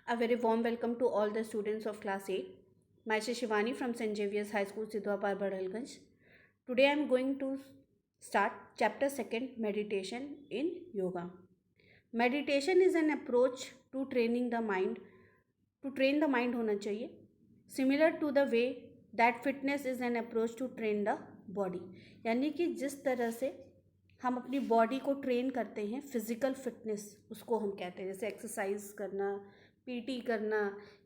A very warm welcome to all the students of class 8. Myself Shivani from St. Xavier's High School, Sidhwapar, Badalganj. Today I am going to start chapter 2 meditation in yoga. Meditation is an approach to training the mind. To train the mind होना चाहिए. Similar to the way that fitness is an approach to train the body. यानी कि जिस तरह से हम अपनी body को ट्रेन करते हैं, फिज़िकल फिटनेस उसको हम कहते हैं, जैसे एक्सरसाइज करना, पीटी करना,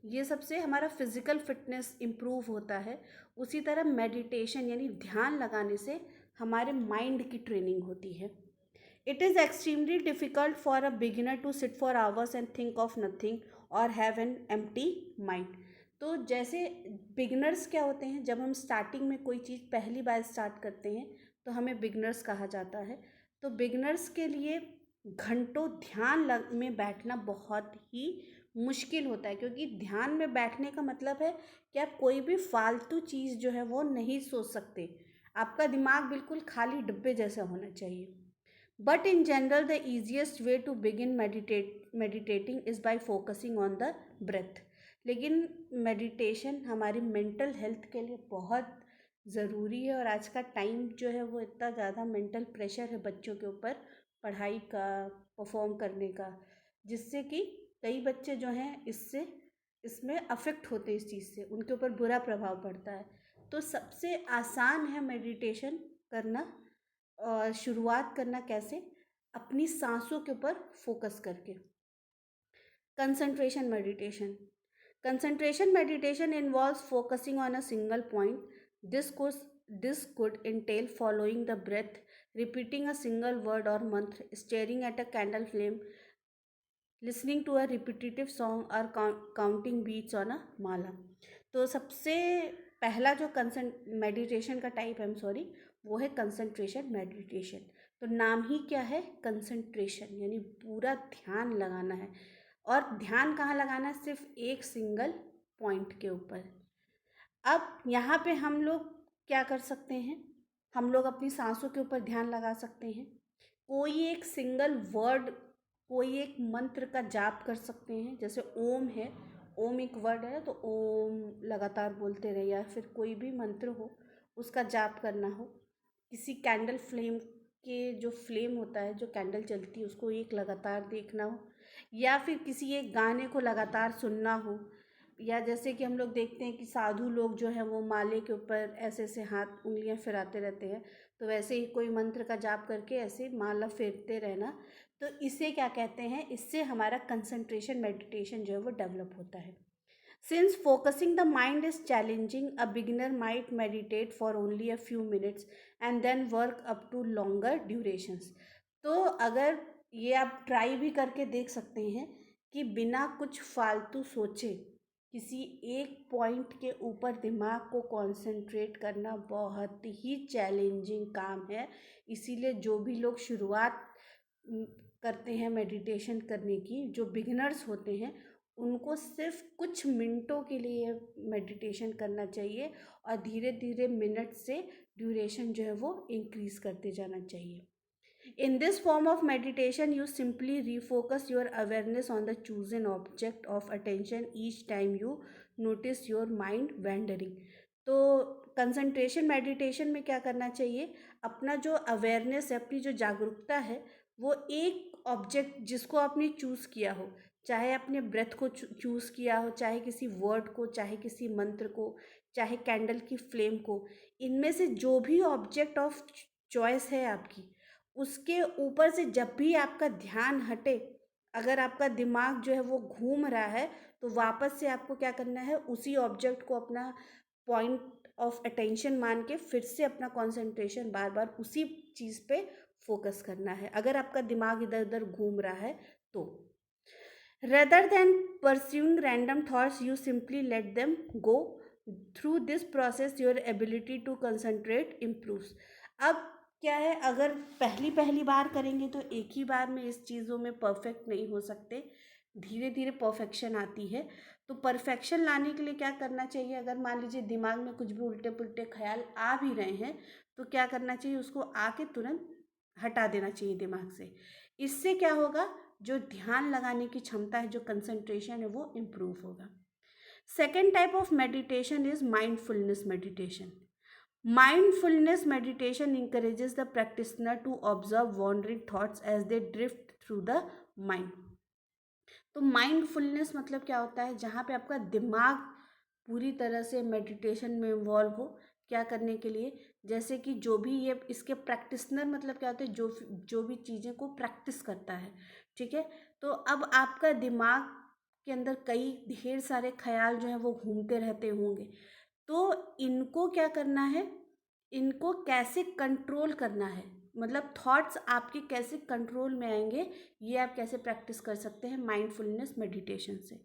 ये सबसे हमारा फिज़िकल फिटनेस इम्प्रूव होता है. उसी तरह मेडिटेशन यानी ध्यान लगाने से हमारे माइंड की ट्रेनिंग होती है. It is extremely difficult for a beginner to sit for hours and think of nothing और हैव एन एम्प्टी माइंड. तो जैसे बिगिनर्स क्या होते हैं, जब हम स्टार्टिंग में कोई चीज़ पहली बार स्टार्ट करते हैं तो हमें बिगिनर्स कहा जाता है. तो बिगिनर्स के लिए घंटों ध्यान में बैठना बहुत ही मुश्किल होता है, क्योंकि ध्यान में बैठने का मतलब है कि आप कोई भी फालतू चीज़ जो है वो नहीं सोच सकते. आपका दिमाग बिल्कुल खाली डिब्बे जैसा होना चाहिए. But in general, the easiest way to begin meditating is by focusing on the breath. लेकिन मेडिटेशन हमारी मेंटल हेल्थ के लिए बहुत ज़रूरी है. और आज का टाइम जो है वो इतना ज़्यादा मेंटल प्रेशर है बच्चों के ऊपर पढ़ाई का, परफॉर्म करने का, जिससे कि कई बच्चे जो हैं इसमें अफेक्ट होते हैं, इस चीज़ से उनके ऊपर बुरा प्रभाव पड़ता है. तो सबसे आसान है मेडिटेशन करना. और शुरुआत करना कैसे? अपनी सांसों के ऊपर फोकस करके. Concentration meditation. Concentration meditation involves focusing on a single point. This could entail following the breath, repeating a single word or mantra, staring at a candle flame, listening to a repetitive song or counting beats on a mala. तो सबसे पहला जो meditation का type है, वो है concentration meditation. तो नाम ही क्या है? कंसंट्रेशन, यानी पूरा ध्यान लगाना है. और ध्यान कहाँ लगाना है? सिर्फ एक सिंगल पॉइंट के ऊपर. अब यहाँ पे हम लोग क्या कर सकते हैं? हम लोग अपनी सांसों के ऊपर ध्यान लगा सकते हैं. कोई एक सिंगल वर्ड, कोई एक मंत्र का जाप कर सकते हैं. जैसे ओम है, ओम एक वर्ड है तो ओम लगातार बोलते रहे, या फिर कोई भी मंत्र हो उसका जाप करना हो. किसी कैंडल फ्लेम के जो फ्लेम होता है, जो कैंडल जलती है, उसको एक लगातार देखना हो, या फिर किसी एक गाने को लगातार सुनना हो. या जैसे कि हम लोग देखते हैं कि साधु लोग जो हैं वो माले के ऊपर ऐसे ऐसे हाथ उंगलियां फिराते रहते हैं, तो वैसे ही कोई मंत्र का जाप करके ऐसे माला फेरते रहना. तो इसे क्या कहते हैं? इससे हमारा कंसंट्रेशन मेडिटेशन जो है वो डेवलप होता है. Since focusing the mind is challenging, a beginner might meditate for only a few minutes and then work up to longer durations. तो अगर ये आप ट्राई भी करके देख सकते हैं कि बिना कुछ फालतू सोचे किसी एक पॉइंट के ऊपर दिमाग को कंसंट्रेट करना बहुत ही चैलेंजिंग काम है. इसीलिए जो भी लोग शुरुआत करते हैं मेडिटेशन करने की, जो बिगिनर्स होते हैं, उनको सिर्फ कुछ मिनटों के लिए मेडिटेशन करना चाहिए और धीरे धीरे मिनट से ड्यूरेशन जो है वो इंक्रीज़ करते जाना चाहिए. In this form of meditation, you simply refocus your awareness on the chosen object of attention each time you notice your mind wandering. तो कंसंट्रेशन मेडिटेशन में क्या करना चाहिए? अपना जो अवेयरनेस है, अपनी जो जागरूकता है, वो एक ऑब्जेक्ट जिसको आपने चूज़ किया हो, चाहे अपने ब्रेथ को चूज़ किया हो, चाहे किसी वर्ड को, चाहे किसी मंत्र को, चाहे कैंडल की फ्लेम को, इनमें से जो भी ऑब्जेक्ट ऑफ चॉइस है आपकी, उसके ऊपर से जब भी आपका ध्यान हटे, अगर आपका दिमाग जो है वो घूम रहा है, तो वापस से आपको क्या करना है? उसी ऑब्जेक्ट को अपना पॉइंट ऑफ अटेंशन मान के फिर से अपना कंसंट्रेशन बार बार उसी चीज़ पे फोकस करना है, अगर आपका दिमाग इधर उधर घूम रहा है तो. Rather than pursuing random thoughts, you simply let them go. Through this process, your ability to concentrate improves. अब क्या है, अगर पहली बार करेंगे तो एक ही बार में इस चीज़ों में परफेक्ट नहीं हो सकते, धीरे धीरे परफेक्शन आती है. तो परफेक्शन लाने के लिए क्या करना चाहिए? अगर मान लीजिए दिमाग में कुछ भी उल्टे पुल्टे ख्याल आ भी रहे हैं, तो क्या करना चाहिए? उसको आके तुरंत हटा देना चाहिए दिमाग से. इससे क्या होगा? जो ध्यान लगाने की क्षमता है, जो कंसंट्रेशन है, वो इम्प्रूव होगा। Second type of meditation is mindfulness meditation. Mindfulness meditation encourages the practitioner to observe wandering thoughts as they drift through the mind. तो माइंडफुलनेस मतलब क्या होता है, जहाँ पे आपका दिमाग पूरी तरह से मेडिटेशन में इन्वॉल्व हो, क्या करने के लिए, जैसे कि जो भी ये इसके प्रैक्टिसनर मतलब क्या होते हैं, जो भी चीज़ें को प्रैक्टिस करता है, ठीक है। तो अब आपका दिमाग के अंदर कई ढेर सारे ख्याल जो हैं वो घूमते रहते होंगे, तो इनको क्या करना है, इनको कैसे कंट्रोल करना है, मतलब थॉट्स आपके कैसे कंट्रोल में आएंगे, ये आप कैसे प्रैक्टिस कर सकते हैं माइंडफुलनेस मेडिटेशन से.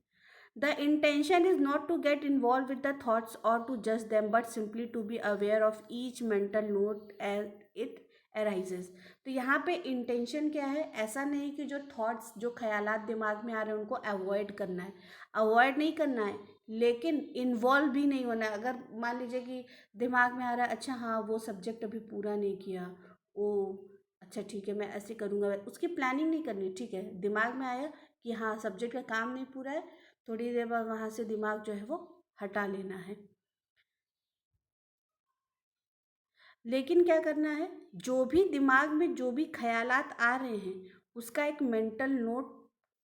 The intention is not to get involve with the thoughts और टू जज them, but simply to be aware of each mental note as it arises. तो यहाँ पे इंटेंशन क्या है, ऐसा नहीं कि जो थॉट्स, जो ख्यालात दिमाग में आ रहे हैं उनको अवॉइड करना है, अवॉइड नहीं करना है, लेकिन इन्वॉल्व भी नहीं होना है. अगर मान लीजिए कि दिमाग में आ रहा है, अच्छा हाँ वो सब्जेक्ट अभी पूरा नहीं किया, ओ अच्छा ठीक है मैं ऐसे करूँगा, उसकी प्लानिंग नहीं करनी, ठीक है. दिमाग में आया कि हाँ सब्जेक्ट का काम नहीं पूरा है, थोड़ी देर बाद वहाँ से दिमाग जो है वो हटा लेना है. लेकिन क्या करना है, जो भी दिमाग में जो भी ख्यालात आ रहे हैं उसका एक मेंटल नोट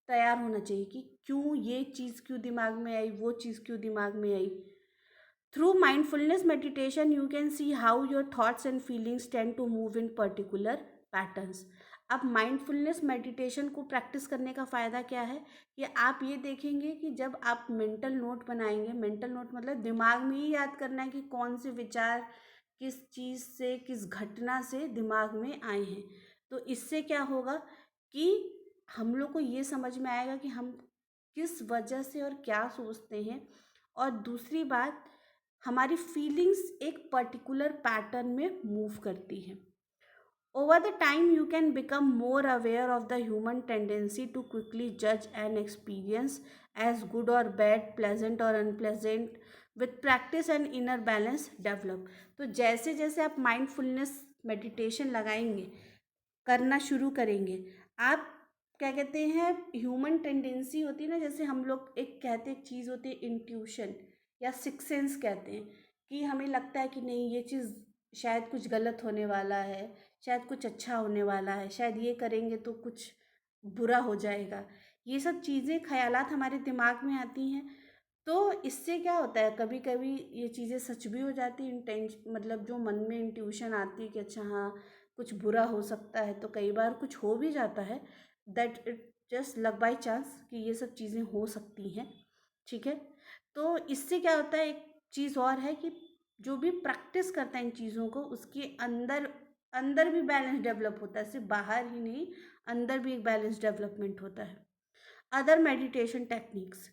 तैयार होना चाहिए कि क्यों ये चीज़ क्यों दिमाग में आई, वो चीज़ क्यों दिमाग में आई. Through mindfulness meditation you can see how your thoughts and feelings tend to move in particular patterns. अब माइंडफुलनेस मेडिटेशन को प्रैक्टिस करने का फ़ायदा क्या है कि आप ये देखेंगे कि जब आप मेंटल नोट बनाएंगे, मेंटल नोट मतलब दिमाग में ही याद करना है कि कौन से विचार किस चीज़ से, किस घटना से दिमाग में आए हैं. तो इससे क्या होगा कि हम लोग को ये समझ में आएगा कि हम किस वजह से और क्या सोचते हैं. और दूसरी बात, हमारी फीलिंग्स एक पर्टिकुलर पैटर्न में मूव करती हैं. Over the time, you can become more aware of the human tendency to quickly judge an experience as good or bad, pleasant or unpleasant. With practice and inner balance develop. तो जैसे जैसे आप mindfulness meditation लगाएंगे, करना शुरू करेंगे, आप क्या कहते हैं, ह्यूमन टेंडेंसी होती है ना, जैसे हम लोग एक कहते एक चीज़ होती है इंट्यूशन या सिक्स सेंस कहते हैं, कि हमें लगता है कि नहीं ये चीज़ शायद कुछ गलत होने वाला है, शायद कुछ अच्छा होने वाला है, शायद ये करेंगे तो कुछ बुरा हो जाएगा. ये सब चीज़ें ख्यालात हमारे दिमाग में आती हैं. तो इससे क्या होता है, कभी कभी ये चीज़ें सच भी हो जाती हैं. मतलब जो मन में इंट्यूशन आती है कि अच्छा हाँ कुछ बुरा हो सकता है, तो कई बार कुछ हो भी जाता है. That it just luck by chance कि ये सब चीज़ें हो सकती हैं, ठीक है. तो इससे क्या होता है, एक चीज़ और है कि जो भी प्रैक्टिस करता है इन चीज़ों को, उसके अंदर अंदर भी बैलेंस डेवलप होता है, सिर्फ बाहर ही नहीं, अंदर भी एक बैलेंस डेवलपमेंट होता है. Other meditation techniques.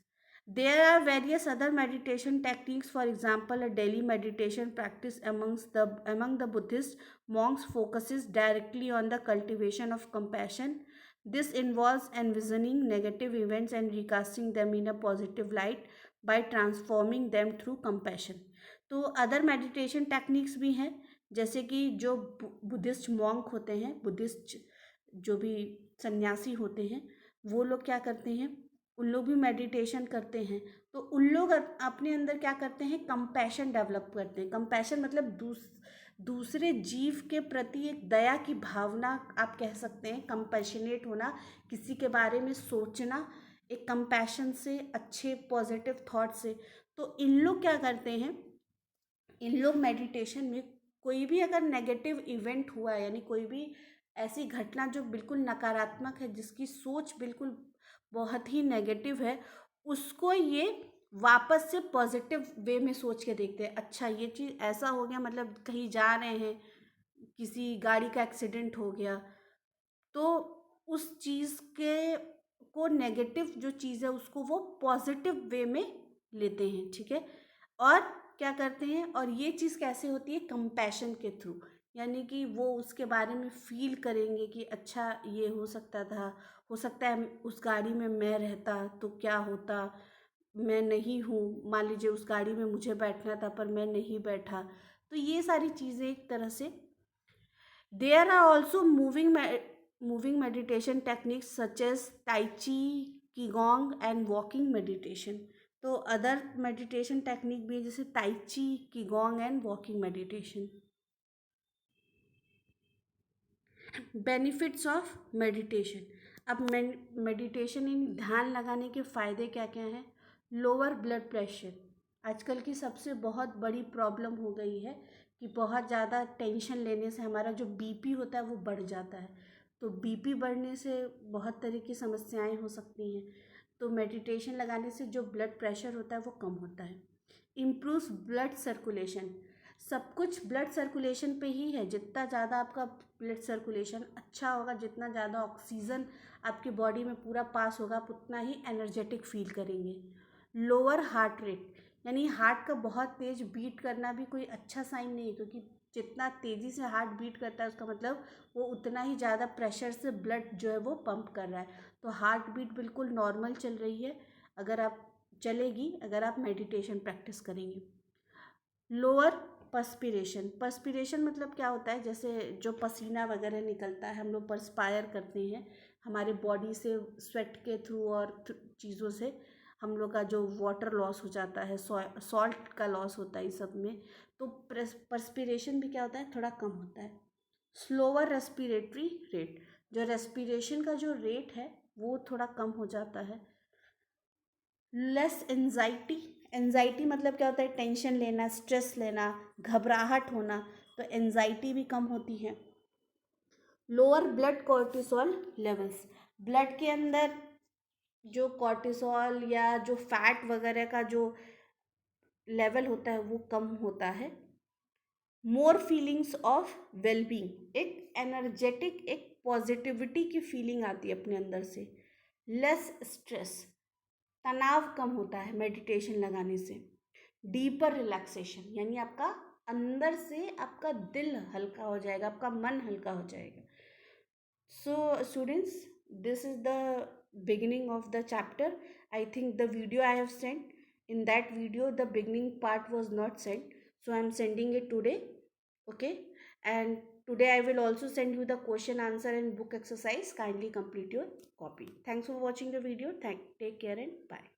There are various other meditation techniques. For example, a daily meditation practice among the Buddhist monks focuses directly on the cultivation of compassion. This involves envisioning negative events and recasting them in a positive light by transforming them through compassion. तो other meditation techniques भी हैं, जैसे कि जो Buddhist monk होते हैं, Buddhist जो भी सन्यासी होते हैं, वो लोग क्या करते हैं, उन लोग भी मेडिटेशन करते हैं. तो उन लोग अपने अंदर क्या करते हैं, कंपैशन डेवलप करते हैं. कंपैशन मतलब दूसरे जीव के प्रति एक दया की भावना आप कह सकते हैं, कंपैशनेट होना, किसी के बारे में सोचना एक कंपैशन से, अच्छे पॉजिटिव थॉट से. तो इन लोग क्या करते हैं, इन लोग मेडिटेशन में कोई भी अगर नेगेटिव इवेंट हुआ है, यानी कोई भी ऐसी घटना जो बिल्कुल नकारात्मक है, जिसकी सोच बिल्कुल बहुत ही नेगेटिव है, उसको ये वापस से पॉजिटिव वे में सोच के देखते हैं. अच्छा ये चीज़ ऐसा हो गया, मतलब कहीं जा रहे हैं, किसी गाड़ी का एक्सीडेंट हो गया, तो उस चीज़ के को नेगेटिव जो चीज़ है उसको वो पॉजिटिव वे में लेते हैं, ठीक है. और क्या करते हैं, और ये चीज़ कैसे होती है, कंपैशन के थ्रू, यानी कि वो उसके बारे में फील करेंगे कि अच्छा ये हो सकता था, हो सकता है उस गाड़ी में मैं रहता तो क्या होता, मैं नहीं हूँ, मान लीजिए उस गाड़ी में मुझे बैठना था पर मैं नहीं बैठा. तो ये सारी चीज़ें एक तरह से. There are also moving moving meditation techniques such as Tai Chi, Qigong and walking meditation. तो अदर मेडिटेशन टेक्निक भी है जैसे Tai Chi, Qigong and walking meditation. Benefits of meditation. अब मेडिटेशन इन ध्यान लगाने के फ़ायदे क्या क्या हैं. Lower blood pressure. आजकल की सबसे बहुत बड़ी प्रॉब्लम हो गई है कि बहुत ज़्यादा टेंशन लेने से हमारा जो बीपी होता है वो बढ़ जाता है. तो बीपी बढ़ने से बहुत तरह की समस्याएं हो सकती हैं. तो मेडिटेशन लगाने से जो ब्लड प्रेशर होता है वो कम होता है. Improves blood circulation. सब कुछ ब्लड सर्कुलेशन पे ही है. जितना ज़्यादा आपका ब्लड सर्कुलेशन अच्छा होगा, जितना ज़्यादा ऑक्सीजन आपकी बॉडी में पूरा पास होगा, आप उतना ही एनर्जेटिक फील करेंगे. Lower heart rate. यानी हार्ट का बहुत तेज़ बीट करना भी कोई अच्छा साइन नहीं है, क्योंकि जितना तेज़ी से हार्ट बीट करता है उसका मतलब वो उतना ही ज़्यादा प्रेशर से ब्लड जो है वो पंप कर रहा है. तो हार्ट बीट बिल्कुल नॉर्मल चल रही है अगर आप चलेगी अगर आप मेडिटेशन प्रैक्टिस करेंगे. Lower perspiration. पर्स्पिरेशन मतलब क्या होता है, जैसे जो पसीना वगैरह निकलता है, हम लोग पर्स्पायर करते हैं हमारे बॉडी से स्वेट के थ्रू और चीज़ों से हम लोग का जो वाटर लॉस हो जाता है, सॉल्ट का लॉस होता है इस सब में. तो पर्स्पिरेशन भी क्या होता है, थोड़ा कम होता है. Slower respiratory rate. जो रेस्पिरेशन का जो रेट है वो थोड़ा कम हो जाता है. Less anxiety. एंजाइटी मतलब क्या होता है, टेंशन लेना, स्ट्रेस लेना, घबराहट होना. तो एंजाइटी भी कम होती है. Lower blood cortisol levels. Blood के अंदर जो कॉर्टिसोल या जो फैट वगैरह का जो लेवल होता है वो कम होता है. मोर फीलिंग्स ऑफ वेलबींग. एक एनर्जेटिक, एक पॉजिटिविटी की फीलिंग आती है अपने अंदर से. Less stress. तनाव कम होता है मेडिटेशन लगाने से. Deeper relaxation. यानी आपका अंदर से आपका दिल हल्का हो जाएगा, आपका मन हल्का हो जाएगा. So students, this is the beginning of the chapter. I think the video I have sent, in that video the beginning part was not sent, so I am sending it today. Okay, and today I will also send you the question answer and book exercise. Kindly complete your copy. Thanks for watching the video. Take care and bye.